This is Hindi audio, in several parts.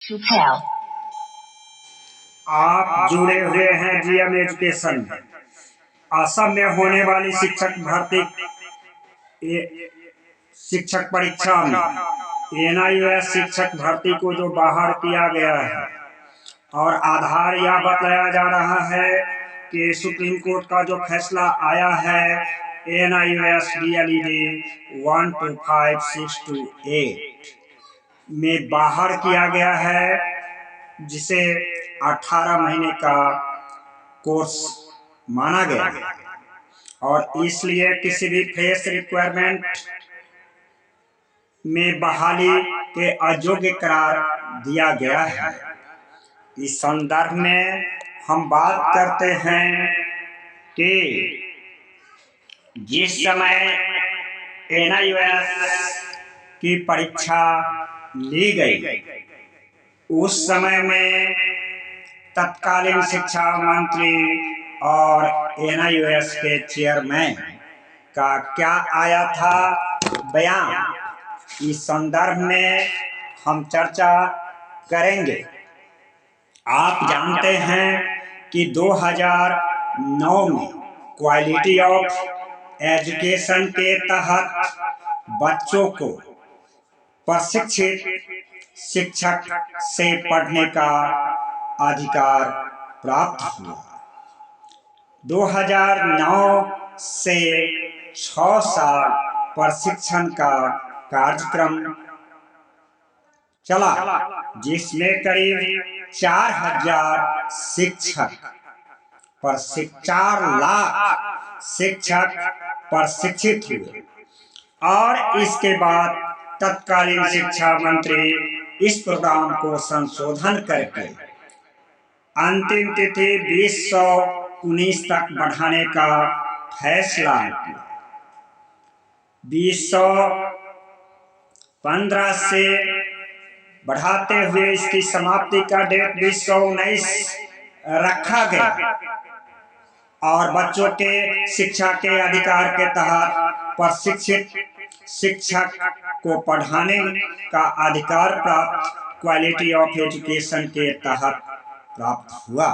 सुफेल। आप जुड़े हुए हैं जीएम एजुकेशन में। असम में होने वाली शिक्षक परीक्षा में एनआईओएस शिक्षक भर्ती को जो बाहर किया गया है और आधार यह बताया जा रहा है कि सुप्रीम कोर्ट का जो फैसला आया है एनआईओएस डीएलईडी 12562 में बाहर किया गया है, जिसे 18 महीने का कोर्स माना गया है और इसलिए किसी भी फ्रेश रिक्वायरमेंट में बहाली के अयोग्य करार दिया गया है। इस संदर्भ में हम बात करते हैं कि जिस समय एनआईओएस की परीक्षा ली गई उस समय में तत्कालीन शिक्षा मंत्री और एनआईओएस के चेयरमैन का क्या आया था बयान, इस संदर्भ में हम चर्चा करेंगे। आप जानते हैं कि 2009 में क्वालिटी ऑफ एजुकेशन के तहत बच्चों को प्रशिक्षित शिक्षक से पढ़ने का अधिकार प्राप्त हुआ। 2009 से 6 साल प्रशिक्षण का कार्यक्रम चला, जिसमें करीब 4000 शिक्षक 4 लाख शिक्षक प्रशिक्षित हुए और इसके बाद तत्कालीन शिक्षा मंत्री इस प्रोग्राम को संशोधन करके अंतिम तिथि 2019 तक बढ़ाने का फैसला किया। 2015 से बढ़ाते हुए इसकी समाप्ति का डेट 2019 रखा गया और बच्चों के शिक्षा के अधिकार के तहत प्रशिक्षित शिक्षक को पढ़ाने का अधिकार प्राप्त क्वालिटी ऑफ एजुकेशन के तहत प्राप्त हुआ।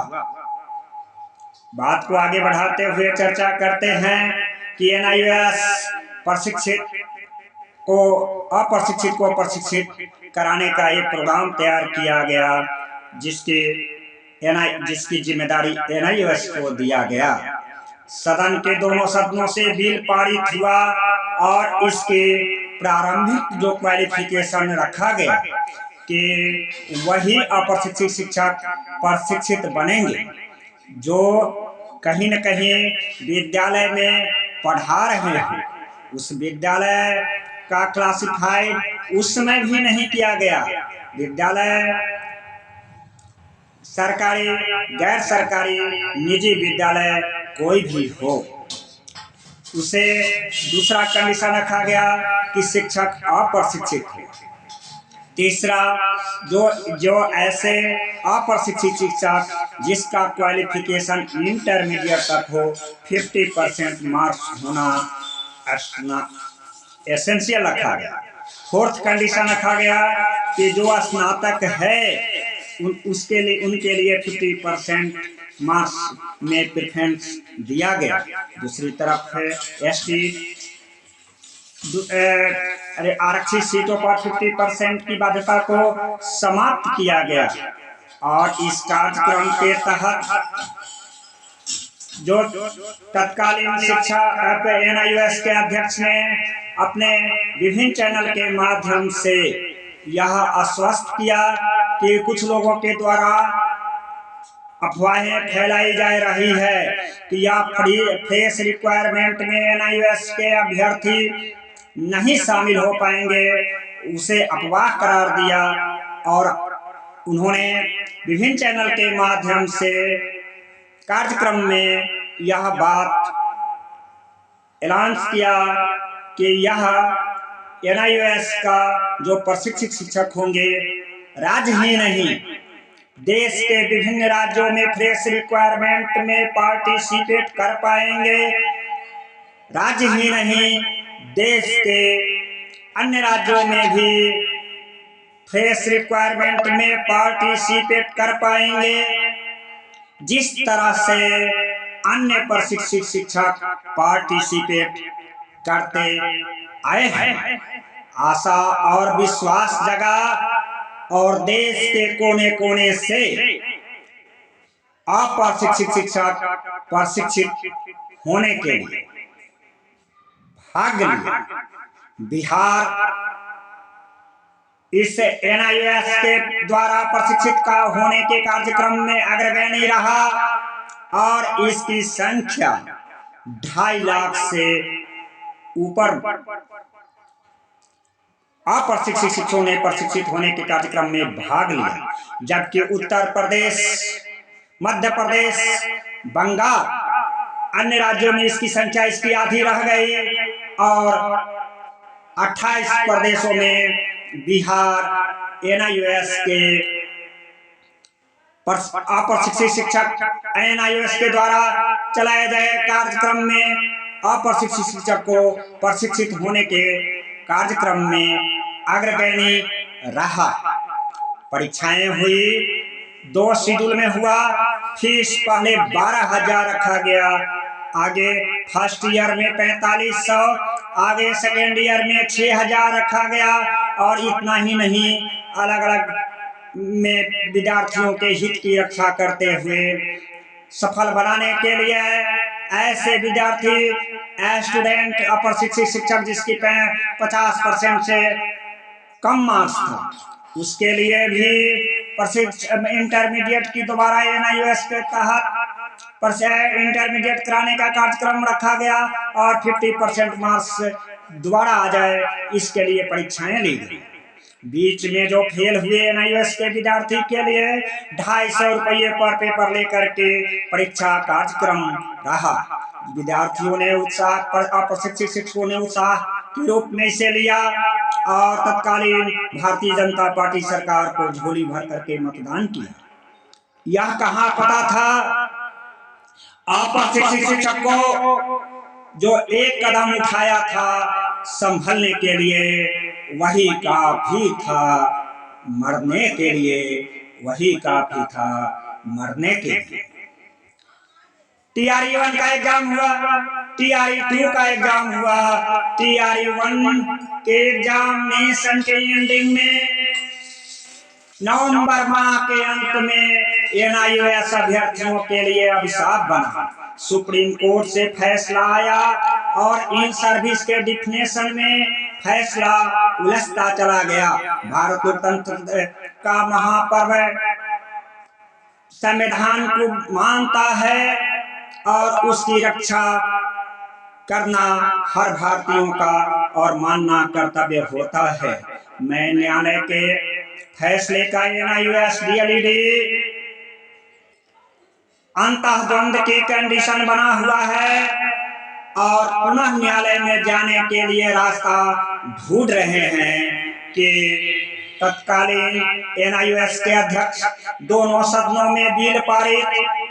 बात को आगे बढ़ाते हुए चर्चा करते हैं कि एनआईओएस अप्रशिक्षित को प्रशिक्षित कराने का एक प्रोग्राम तैयार किया गया, जिसकी जिम्मेदारी एनआईओएस को दिया गया। सदन के दोनों सदनों से बिल पारित हुआ और इसके प्रारंभिक जो क्वालिफिकेशन रखा गया कि वही अप्रशिक्षित शिक्षक प्रशिक्षित बनेंगे जो कहीं न कहीं विद्यालय में पढ़ा रहे हैं। उस विद्यालय का क्लासिफाइड उस समय भी नहीं किया गया। विद्यालय सरकारी, गैर सरकारी, निजी विद्यालय कोई भी हो, उसे दूसरा कंडीशन रखा गया कि शिक्षक अप्रशिक्षित हो। तीसरा, जो ऐसे अप्रशिक्षित शिक्षक जिसका क्वालिफिकेशन इंटरमीडिएट तक हो, 50% मार्क्स होना एसेंशियल रखा गया। फोर्थ कंडीशन रखा गया कि जो स्नातक है उनके लिए 50% मार्क्स में प्रेफरेंस दिया गया। दूसरी तरफ एसटी आरक्षित सीटों पर 50% की बाध्यता को समाप्त किया गया और इस कार्यक्रम के तहत जो तत्कालीन शिक्षा एनआईओएस के अध्यक्ष ने अपने विभिन्न चैनल के माध्यम से यह आश्वस्त किया कि कुछ लोगों के द्वारा अफवाहें फैलाई जा रही है कि यह फ्रेश रिक्वायरमेंट में एनआईओएस के अभ्यर्थी नहीं शामिल हो पाएंगे, उसे अफवाह करार दिया और उन्होंने विभिन्न चैनल के माध्यम से कार्यक्रम में यह बात ऐलान किया कि यह एनआईओएस का जो प्रशिक्षित शिक्षक होंगे राज्य ही नहीं देश के विभिन्न राज्यों में फ्रेश रिक्वायरमेंट में पार्टिसिपेट कर पाएंगे। राज्य ही नहीं देश के अन्य राज्यों में भी फेस रिक्वायरमेंट में पार्टिसिपेट कर पाएंगे, जिस तरह से अन्य प्रशिक्षित शिक्षक पार्टिसिपेट करते आए हैं। आशा और विश्वास जगा और देश के कोने कोने से अप्रशिक्षित शिक्षक प्रशिक्षित होने के लिए भाग लिया। बिहार इस NIOS के द्वारा प्रशिक्षित का होने के कार्यक्रम में अग्रगण्य रहा और इसकी संख्या 2.5 लाख से ऊपर अप्रशिक्षित शिक्षकों ने प्रशिक्षित होने के कार्यक्रम में भाग लिया, जबकि उत्तर प्रदेश, मध्य प्रदेश, बंगाल, अन्य राज्यों में इसकी संख्या इसकी आधी रह गई और 28 प्रदेशों में बिहार NIOS के अप्रशिक्षित शिक्षक NIOS के द्वारा चलाए गए कार्यक्रम में अप्रशिक्षित शिक्षक को प्रशिक्षित होने के कार्यक्रम में अग्रगण्य रहा। परीक्षाएं हुई, 2 शेड्यूल में हुआ। फीस पहले 12,000 रखा गया, आगे फर्स्ट ईयर में 4500, आगे सेकेंड ईयर में 6,000 रखा गया। और इतना ही नहीं, अलग अलग में विद्यार्थियों के हित की रक्षा करते हुए सफल बनाने के लिए ऐसे विद्यार्थी स्टूडेंट अप्रशिक्षित शिक्षक जिसकी 50% से कम मार्क्स था, उसके लिए भी इंटरमीडिएट की दोबारा NIOS के तहत इंटरमीडिएट कराने का कार्यक्रम रखा गया और 50% मार्क्स दोबारा आ जाए, इसके लिए परीक्षाएं ली गई। बीच में जो फेल हुए NIOS के विद्यार्थी के लिए 250 रुपये पर पेपर लेकर के परीक्षा कार्यक्रम रहा। विद्यार्थियों ने उत्साह, अप्रशिक्षित शिक्षकों ने उत्साह के रूप में इसे लिया और तत्कालीन भारतीय जनता पार्टी सरकार को झोली भर करके मतदान किया। यह कहाँ पता था अप्रशिक्षित शिक्षक को जो एक कदम उठाया था संभलने के लिए, वही काफी था मरने के लिए, वही काफी था मरने के लिए। TRE 1 का एग्जाम हुआ, TRE 2 का एग्जाम हुआ। TRE 1 के एग्जामिनेशन के एंडिंग में नवंबर माह के अंत में NIOS अभ्यर्थियों के लिए अभिशाप बना। सुप्रीम कोर्ट से फैसला आया और इन सर्विस के डिफिनेशन में फैसला उलझता चला गया। भारत लोकतंत्र का महापर्व संविधान को मानता है और उसकी रक्षा करना हर भारतीयों का और मानना कर्तव्य होता है। मैं न्यायालय के फैसले का NIOS DLED अंतःद्वंद की कंडीशन बना हुआ है और पुनः न्यायालय में जाने के लिए रास्ता ढूंढ रहे हैं कि तत्कालीन NIOS के अध्यक्ष दोनों सदनों में बिल पारित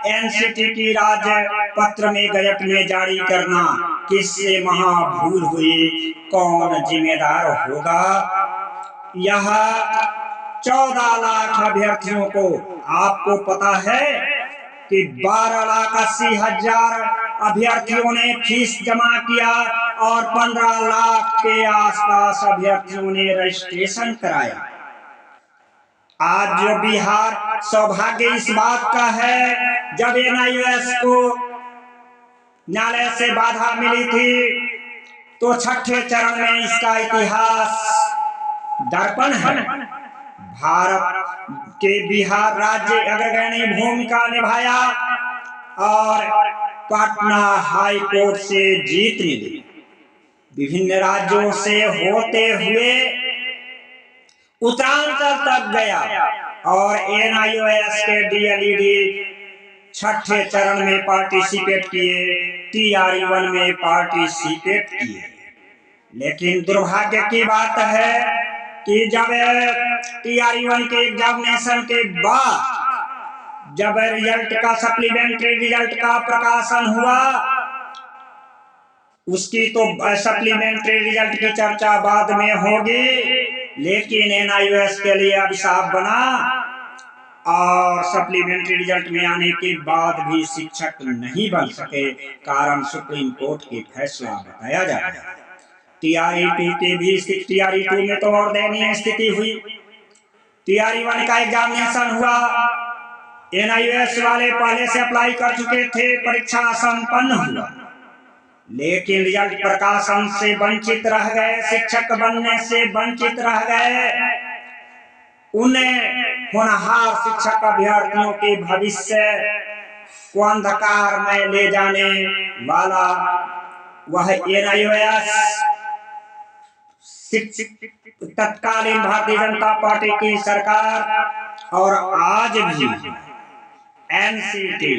NCT की राज्य पत्र में गजट में जारी करना, किससे महाभूल हुई, कौन जिम्मेदार होगा। यह 14 लाख अभ्यर्थियों को, आपको पता है कि 12,80,000 अभ्यर्थियों ने फीस जमा किया और 15 लाख के आसपास अभ्यर्थियों ने रजिस्ट्रेशन कराया। आज जो बिहार सौभाग्य इस बात का है, जब NIOS को न्यायालय से बाधा मिली थी तो छठे चरण में इसका इतिहास दर्पण है। भारत के बिहार राज्य अग्रगण्य भूमिका निभाया और पटना हाई कोर्ट से जीत मिली। विभिन्न राज्यों से होते हुए उत्तरांचल तक गया और NIOS के DLED छठे चरण में पार्टिसिपेट किए, TRE 1 में पार्टिसिपेट किए। लेकिन दुर्भाग्य की बात है कि जब TRE 1 के एग्जामिनेशन के बाद जब रिजल्ट का सप्लीमेंट्री रिजल्ट का प्रकाशन हुआ, उसकी तो सप्लीमेंट्री रिजल्ट की चर्चा बाद में होगी, लेकिन एनआईओएस के लिए अभिशाप बना और सप्लीमेंट्री रिजल्ट में आने के बाद भी शिक्षक नहीं बन सके। कारण सुप्रीम कोर्ट के फैसला बताया जा रहा है। टीआरई 2 के भी टीआरई 2 में तो और दयनीय स्थिति हुई। टीआरई 1 का एग्जामिनेशन हुआ, एनआईओएस वाले पहले से अप्लाई कर चुके थे, परीक्षा संपन्न हुआ, लेकिन रिजल्ट प्रकाशन से वंचित रह गए, शिक्षक बनने से वंचित रह गए। उन्हें होनहार शिक्षक अभ्यर्थियों के भविष्य को अंधकार में ले जाने वाला वह एनआईओएस तत्कालीन भारतीय जनता पार्टी की सरकार और आज भी एनसीटी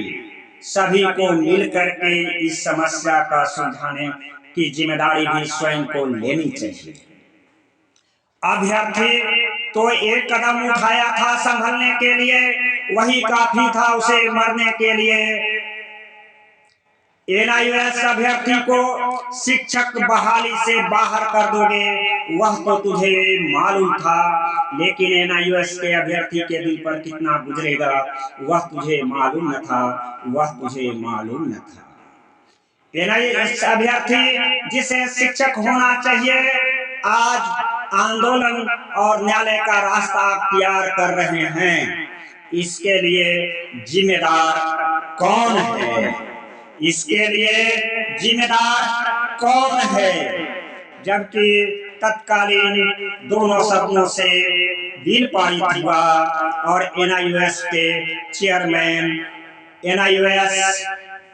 सभी को मिलकर के इस समस्या का सुलझाने की जिम्मेदारी भी स्वयं को लेनी चाहिए। अभ्यर्थी तो एक कदम उठाया था संभलने के लिए, वही काफी था उसे मरने के लिए। एनआईओएस अभ्यर्थी को शिक्षक बहाली से बाहर कर दोगे, वह तो तुझे मालूम था, लेकिन एनआईओएस के अभ्यर्थी के दिल पर कितना गुजरेगा वह तुझे मालूम न था, वह तुझे मालूम न था। एनआईओएस अभ्यर्थी जिसे शिक्षक होना चाहिए आज आंदोलन और न्यायालय का रास्ता अख्तियार कर रहे हैं। इसके लिए जिम्मेदार कौन है? इसके लिए जिम्मेदार कौन है? जबकि तत्कालीन दोनों सदनों से बिल पारित हुआ और एनआईओएस के चेयरमैन एनआईओएस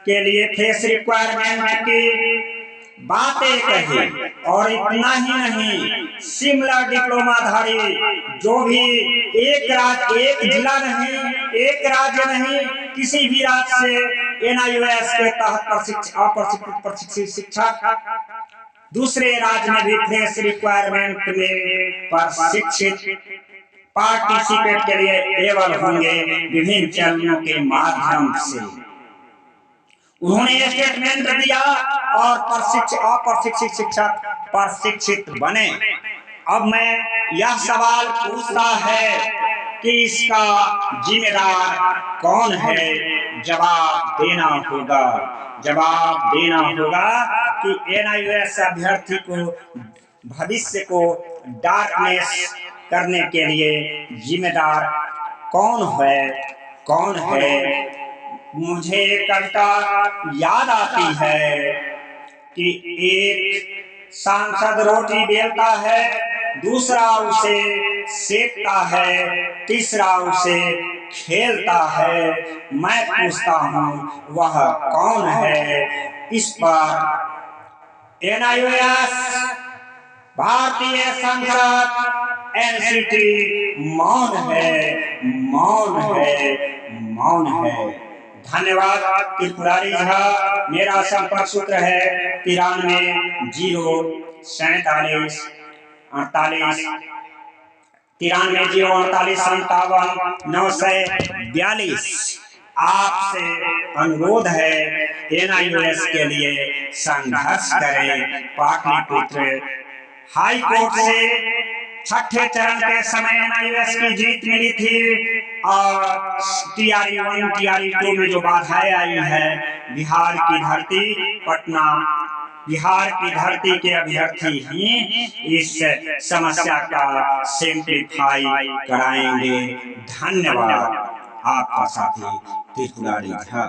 के लिए फेस रिक्वायरमेंट की बातें कही, और इतना ही नहीं, सिमिलर डिप्लोमाधारी जो भी एक जिला नहीं, एक राज्य नहीं, किसी भी राज्य से एनआईओएस के तहत प्रशिक्षित शिक्षक दूसरे राज्य में भी फेस रिक्वायरमेंट में प्रशिक्षित पार्टिसिपेट के लिए एबल होंगे विभिन्न चरणों के माध्यम से। उन्होंने स्टेटमेंट दिया और अप्रशिक्षित शिक्षक प्रशिक्षित बने। अब मैं यह सवाल पूछता है कि इसका जिम्मेदार कौन है? जवाब देना होगा, जवाब देना होगा कि एनआईओएस अभ्यर्थी को भविष्य को डार्कनेस करने के लिए जिम्मेदार कौन है? कौन है? मुझे कविता याद आती है कि एक सांसद रोटी बेलता है, दूसरा उसे सेकता है, तीसरा उसे खेलता है। मैं पूछता हूँ वह कौन है? इस पर एनआईओएस, भारतीय संसद, एनसीटी मौन है, मौन है, मौन है। धन्यवाद त्रिपुरारी झा। मेरा संपर्क सूत्र है 93 047 48 93 048 57 942। आपसे अनुरोध है एनआईओएस के लिए संघर्ष करें। पाटलिपुत्र हाई कोर्ट से छठे चरण के समय एनआईओएस की जीत मिली थी और टीआरई 1 टीआरई 2 में जो बाधाएं आई है, बिहार की धरती, पटना बिहार की धरती के अभ्यर्थी ही इस समस्या का सिंप्लीफाई कराएंगे। धन्यवाद। आपका साथी त्रिपुरारी झा।